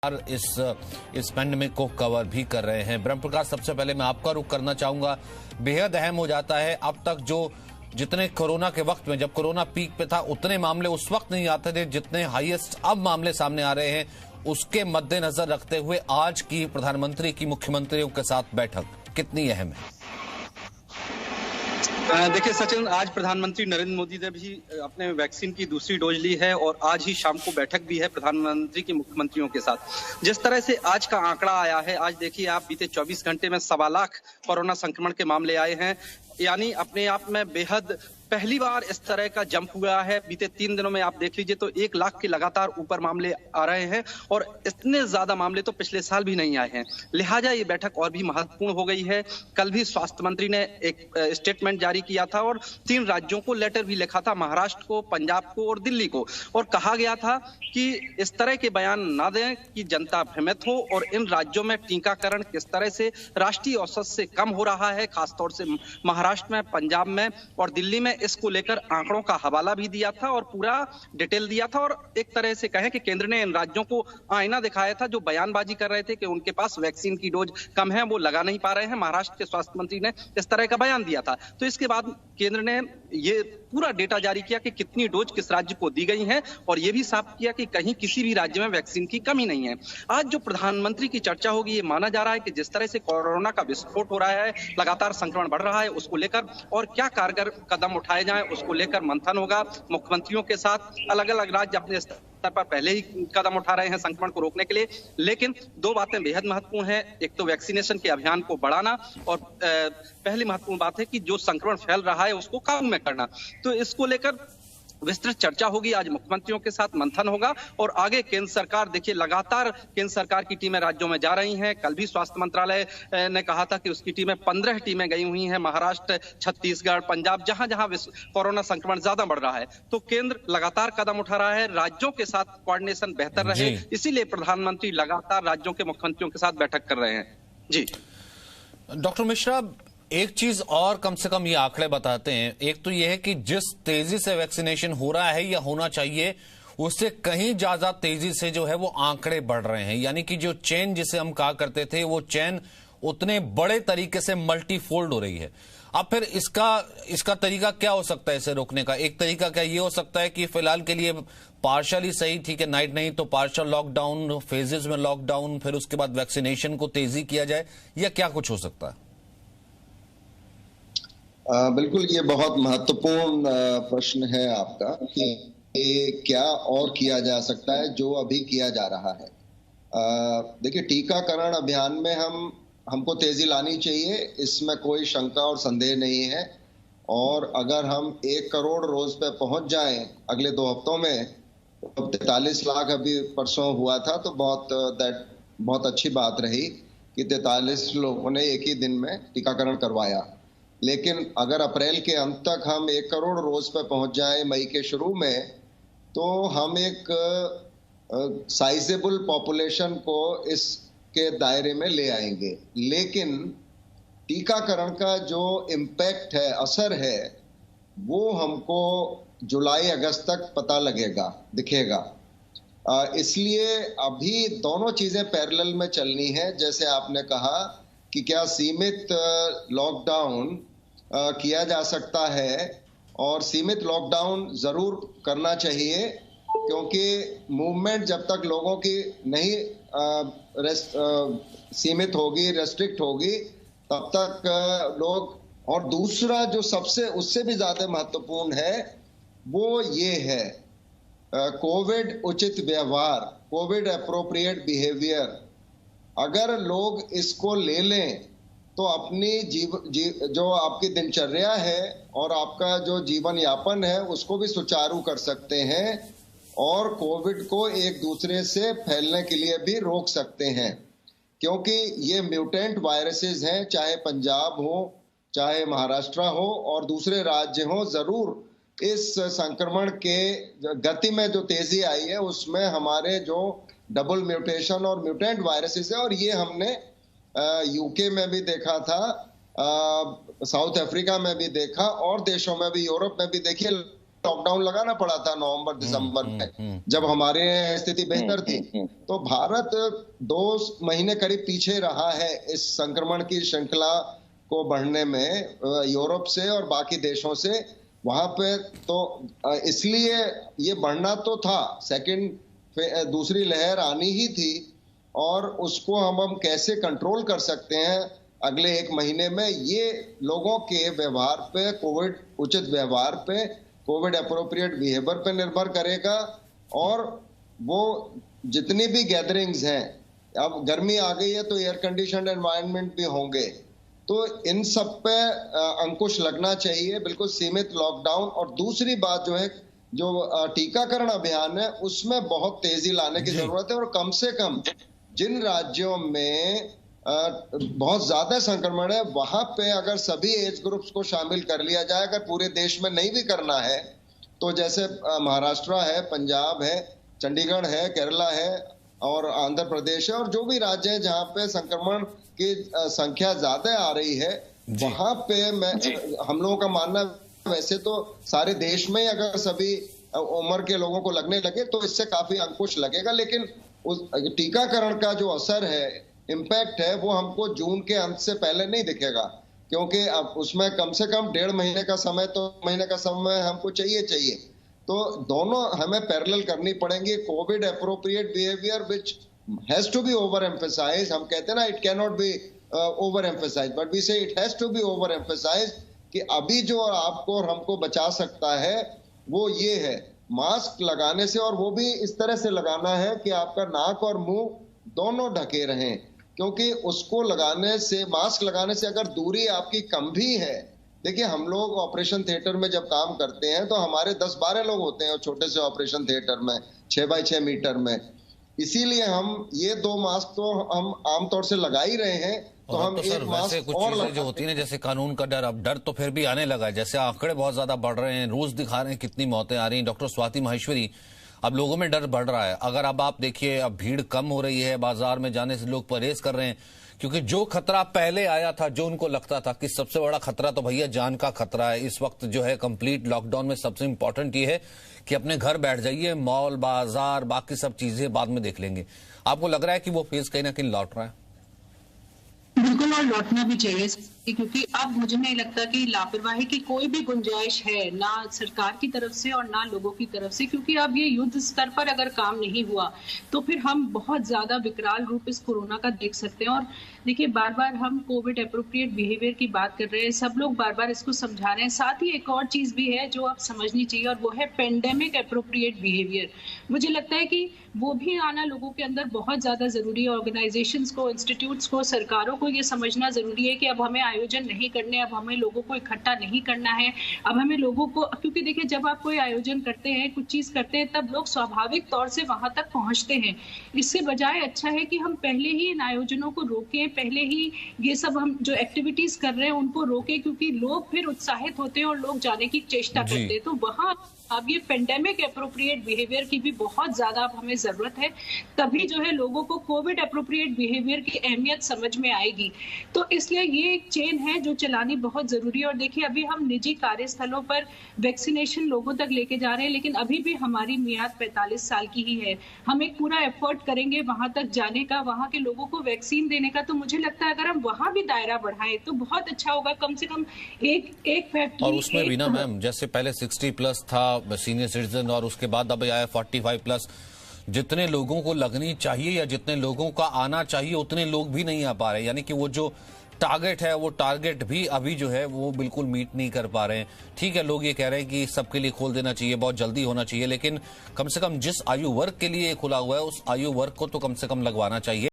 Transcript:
इस पेंडेमिक को कवर भी कर रहे हैं। ब्रह्म प्रकाश, सबसे पहले मैं आपका रुख करना चाहूंगा। बेहद अहम हो जाता है, अब तक जितने कोरोना के वक्त में, जब कोरोना पीक पे था, उतने मामले उस वक्त नहीं आते थे जितने हाईएस्ट अब मामले सामने आ रहे हैं। उसके मद्देनजर रखते हुए आज की प्रधानमंत्री की मुख्यमंत्रियों के साथ बैठक कितनी अहम है? देखिए सचिन, आज प्रधानमंत्री नरेंद्र मोदी ने भी अपने वैक्सीन की दूसरी डोज ली है और आज ही शाम को बैठक भी है प्रधानमंत्री की मुख्यमंत्रियों के साथ। जिस तरह से आज का आंकड़ा आया है, आज देखिए आप, बीते 24 घंटे में 1.25 लाख कोरोना संक्रमण के मामले आए हैं, यानी अपने आप में बेहद पहली बार इस तरह का जंप हुआ है। बीते 3 दिनों में आप देख लीजिए तो 1 लाख के लगातार ऊपर मामले आ रहे हैं और इतने ज्यादा मामले तो पिछले साल भी नहीं आए हैं। लिहाजा ये बैठक और भी महत्वपूर्ण हो गई है। कल भी स्वास्थ्य मंत्री ने एक स्टेटमेंट जारी किया था और 3 राज्यों को लेटर भी लिखा था, महाराष्ट्र को, पंजाब को और दिल्ली को, और कहा गया था कि इस तरह के बयान ना दें कि जनता भ्रमित हो और इन राज्यों में टीकाकरण किस तरह से राष्ट्रीय औसत से कम हो रहा है, खासतौर से महाराष्ट्र में, पंजाब में और दिल्ली में। इसको लेकर आंकड़ों का हवाला भी दिया था और पूरा डिटेल दिया था और एक तरह से कहें कि केंद्र ने इन राज्यों को आईना दिखाया था जो बयानबाजी कर रहे थे कि उनके पास वैक्सीन की डोज कम है, वो लगा नहीं पा रहे हैं। महाराष्ट्र के स्वास्थ्य मंत्री ने इस तरह का बयान दिया था। तो इसके बाद केंद्र ने ये पूरा डेटा जारी किया कि कितनी डोज किस राज्य को दी गई हैं और यह भी साफ किया कि कहीं किसी भी राज्य में वैक्सीन की कमी नहीं है। आज जो प्रधानमंत्री की चर्चा होगी, ये माना जा रहा है कि जिस तरह से कोरोना का विस्फोट हो रहा है, लगातार संक्रमण बढ़ रहा है, उसको लेकर और क्या कारगर कदम उठाए जाएं, उसको लेकर मंथन होगा मुख्यमंत्रियों के साथ। अलग अलग राज्य अपने स्तर पर पहले ही कदम उठा रहे हैं संक्रमण को रोकने के लिए, लेकिन 2 बातें बेहद महत्वपूर्ण है। एक तो वैक्सीनेशन के अभियान को बढ़ाना और पहली महत्वपूर्ण बात है कि जो संक्रमण फैल रहा है उसको काबू में करना। तो इसको लेकर विस्तृत चर्चा होगी, आज मुख्यमंत्रियों के साथ मंथन होगा और आगे केंद्र सरकार, देखिए लगातार केंद्र सरकार की टीमें राज्यों में जा रही हैं। कल भी स्वास्थ्य मंत्रालय ने कहा था कि उसकी टीमें 15 टीमें गई हुई हैं महाराष्ट्र, छत्तीसगढ़, पंजाब, जहां जहां कोरोना संक्रमण ज्यादा बढ़ रहा है। तो केंद्र लगातार कदम उठा रहा है, राज्यों के साथ कोऑर्डिनेशन बेहतर रहे, इसीलिए प्रधानमंत्री लगातार राज्यों के मुख्यमंत्रियों के साथ बैठक कर रहे हैं। जी डॉक्टर मिश्रा, एक चीज और कम से कम ये आंकड़े बताते हैं। एक तो ये है कि जिस तेजी से वैक्सीनेशन हो रहा है या होना चाहिए, उससे कहीं ज्यादा तेजी से जो है वो आंकड़े बढ़ रहे हैं। यानी कि जो चेन जिसे हम कहा करते थे, वो चेन उतने बड़े तरीके से मल्टीफोल्ड हो रही है। अब फिर इसका तरीका क्या हो सकता है इसे रोकने का? एक तरीका क्या ये हो सकता है कि फिलहाल के लिए पार्शली सही, ठीक है, नाइट नहीं तो पार्शल लॉकडाउन, फेजेस में लॉकडाउन, फिर उसके बाद वैक्सीनेशन को तेजी किया जाए, या क्या कुछ हो सकता है? बिल्कुल, ये बहुत महत्वपूर्ण प्रश्न है आपका कि क्या और किया जा सकता है जो अभी किया जा रहा है। देखिए, टीकाकरण अभियान में हमको तेजी लानी चाहिए, इसमें कोई शंका और संदेह नहीं है। और अगर हम 1 करोड़ रोज पे पहुंच जाएं अगले 2 हफ्तों में, तो 43 लाख अभी परसों हुआ था, तो बहुत अच्छी बात रही कि 43 लोगों ने एक ही दिन में टीकाकरण करवाया। लेकिन अगर अप्रैल के अंत तक हम 1 करोड़ रोज पे पहुंच जाए मई के शुरू में, तो हम एक साइजेबल पॉपुलेशन को इसके दायरे में ले आएंगे। लेकिन टीकाकरण का जो इम्पैक्ट है, असर है, वो हमको जुलाई अगस्त तक पता दिखेगा। इसलिए अभी दोनों चीजें पैरेलल में चलनी है। जैसे आपने कहा कि क्या सीमित लॉकडाउन किया जा सकता है, और सीमित लॉकडाउन जरूर करना चाहिए, क्योंकि मूवमेंट जब तक लोगों की नहीं सीमित होगी, रेस्ट्रिक्ट होगी, तब तक लोग। और दूसरा जो सबसे उससे भी ज्यादा महत्वपूर्ण है, वो ये है कोविड उचित व्यवहार, कोविड एप्रोप्रिएट बिहेवियर। अगर लोग इसको ले लें तो अपनी जो आपकी दिनचर्या है और आपका जो जीवन यापन है, उसको भी सुचारू कर सकते हैं और कोविड को एक दूसरे से फैलने के लिए भी रोक सकते हैं। क्योंकि ये म्यूटेंट वायरसेस हैं, चाहे पंजाब हो, चाहे महाराष्ट्र हो और दूसरे राज्य हो, जरूर इस संक्रमण के गति में जो तेजी आई है, उसमें हमारे जो डबल म्यूटेशन और म्यूटेंट वायरसेस है, और ये हमने यूके में भी देखा था, साउथ अफ्रीका में भी देखा और देशों में भी, यूरोप में भी देखिए लॉकडाउन लगाना पड़ा था नवंबर दिसंबर में, जब हमारे स्थिति बेहतर थी। तो भारत 2 महीने करीब पीछे रहा है इस संक्रमण की श्रृंखला को बढ़ने में यूरोप से और बाकी देशों से। वहां पे तो इसलिए ये बढ़ना तो था, दूसरी लहर आनी ही थी, और उसको हम कैसे कंट्रोल कर सकते हैं अगले 1 महीने में, ये लोगों के व्यवहार पे, कोविड उचित व्यवहार पे, कोविड अप्रोप्रिएट बिहेवियर पे निर्भर करेगा। और वो जितनी भी गैदरिंग्स हैं, अब गर्मी आ गई है तो एयर कंडीशनड एनवायरनमेंट भी होंगे, तो इन सब पे अंकुश लगना चाहिए, बिल्कुल सीमित लॉकडाउन। और दूसरी बात जो है, जो टीकाकरण अभियान है उसमें बहुत तेजी लाने की जरूरत है। और कम से कम जिन राज्यों में बहुत ज्यादा संक्रमण है, वहां पे अगर सभी एज ग्रुप्स को शामिल कर लिया जाए, अगर पूरे देश में नहीं भी करना है तो जैसे महाराष्ट्र है, पंजाब है, चंडीगढ़ है, केरला है और आंध्र प्रदेश है, और जो भी राज्य है जहां पे संक्रमण की संख्या ज्यादा आ रही है, वहां पे हम लोगों का मानना, वैसे तो सारे देश में अगर सभी उम्र के लोगों को लगने लगे तो इससे काफी अंकुश लगेगा। लेकिन उस टीकाकरण का जो असर है, इम्पैक्ट है, वो हमको जून के अंत से पहले नहीं दिखेगा, क्योंकि अब उसमें कम से कम 1.5 महीने का समय, तो महीने का समय हमको चाहिए। तो दोनों हमें पैरेलल करनी पड़ेंगी। Covid appropriate behaviour which has to be over emphasise, हम कहते हैं ना, it can not be over emphasise, but we say it has to be over emphasise, कि अभी जो आपको और हमको बचा सकता है वो ये है मास्क लगाने से, और वो भी इस तरह से लगाना है कि आपका नाक और मुंह दोनों ढके रहें, क्योंकि उसको लगाने से, मास्क लगाने से अगर दूरी आपकी कम भी है, देखिए हम लोग ऑपरेशन थिएटर में जब काम करते हैं तो हमारे 10-12 लोग होते हैं छोटे से ऑपरेशन थिएटर में 6x6 मीटर में, इसीलिए हम ये 2 मास्क तो हम आमतौर से लगा ही रहे हैं। तो हम तो सर, वैसे कुछ चीजें जो होती है, जैसे कानून का डर, अब डर तो फिर भी आने लगा है, जैसे आंकड़े बहुत ज्यादा बढ़ रहे हैं, रोज दिखा रहे हैं कितनी मौतें आ रही हैं। डॉक्टर स्वाति माहेश्वरी, अब लोगों में डर बढ़ रहा है। अगर अब आप देखिए, अब भीड़ कम हो रही है, बाजार में जाने से लोग परहेज कर रहे हैं, क्योंकि जो खतरा पहले आया था, जो उनको लगता था कि सबसे बड़ा खतरा तो भैया जान का खतरा है, इस वक्त जो है कंप्लीट लॉकडाउन में सबसे इंपॉर्टेंट ये है कि अपने घर बैठ जाइए, मॉल बाजार बाकी सब चीजें बाद में देख लेंगे। आपको लग रहा है कि वो फेज कहीं ना कहीं लौट रहा है? बिल्कुल, और लौटना भी चाहिए, क्योंकि अब मुझे नहीं लगता कि लापरवाही की कोई भी गुंजाइश है, ना सरकार की तरफ से और ना लोगों की तरफ से, क्योंकि अब ये युद्ध स्तर पर अगर काम नहीं हुआ तो फिर हम बहुत ज्यादा विकराल रूप इस कोरोना का देख सकते हैं। और देखिए, बार बार हम कोविड एप्रोप्रिएट बिहेवियर की बात कर रहे हैं, सब लोग बार बार इसको समझा रहे हैं। साथ ही एक और चीज भी है जो आप समझनी चाहिए, और वो है पेंडेमिक एप्रोप्रिएट बिहेवियर। मुझे लगता है कि वो भी आना लोगों के अंदर बहुत ज्यादा जरूरी है। ऑर्गेनाइजेशंस को, इंस्टीट्यूट्स को, सरकारों को ये समझना जरूरी है कि अब हमें आयोजन नहीं करने, अब हमें लोगों को इकट्ठा नहीं करना है, अब हमें लोगों को, क्योंकि देखिए जब आप कोई आयोजन करते हैं, कुछ चीज करते हैं, तब लोग स्वाभाविक तौर से वहां तक पहुंचते हैं। इससे बजाय अच्छा है कि हम पहले ही इन आयोजनों को रोकें, पहले ही ये सब हम जो एक्टिविटीज कर रहे हैं उनको रोकें, क्योंकि लोग फिर उत्साहित होते हैं और लोग जाने की चेष्टा करते हैं। तो वहां अब ये पेंडेमिक एप्रोप्रिएट बिहेवियर की भी बहुत ज्यादा अब हमें जरूरत है, तभी जो है लोगों को कोविड एप्रोप्रिएट बिहेवियर की अहमियत समझ में आएगी। तो इसलिए ये एक चेन है जो चलानी बहुत जरूरी है। और देखिए, अभी हम निजी कार्यस्थलों पर वैक्सीनेशन लोगों तक लेके जा रहे हैं, लेकिन अभी भी हमारी मियाद 45 साल की ही है। हम एक पूरा एफर्ट करेंगे वहां तक जाने का, वहां के लोगों को वैक्सीन देने का। तो मुझे लगता है अगर हम वहां भी दायरा बढ़ाएं तो बहुत अच्छा होगा। कम से कम एक फैक्ट्री, और उसमें भी ना मैम, जैसे पहले 60+ था सीनियर सिटीजन, और उसके बाद अब आया 45+, जितने लोगों को लगनी चाहिए या जितने लोगों का आना चाहिए उतने लोग भी नहीं आ पा रहे, यानी कि वो जो टारगेट है, वो टारगेट भी अभी जो है वो बिल्कुल मीट नहीं कर पा रहे हैं। ठीक है, लोग ये कह रहे हैं कि सबके लिए खोल देना चाहिए, बहुत जल्दी होना चाहिए, लेकिन कम से कम जिस आयु वर्ग के लिए खुला हुआ है उस आयु वर्ग को तो कम से कम लगवाना चाहिए।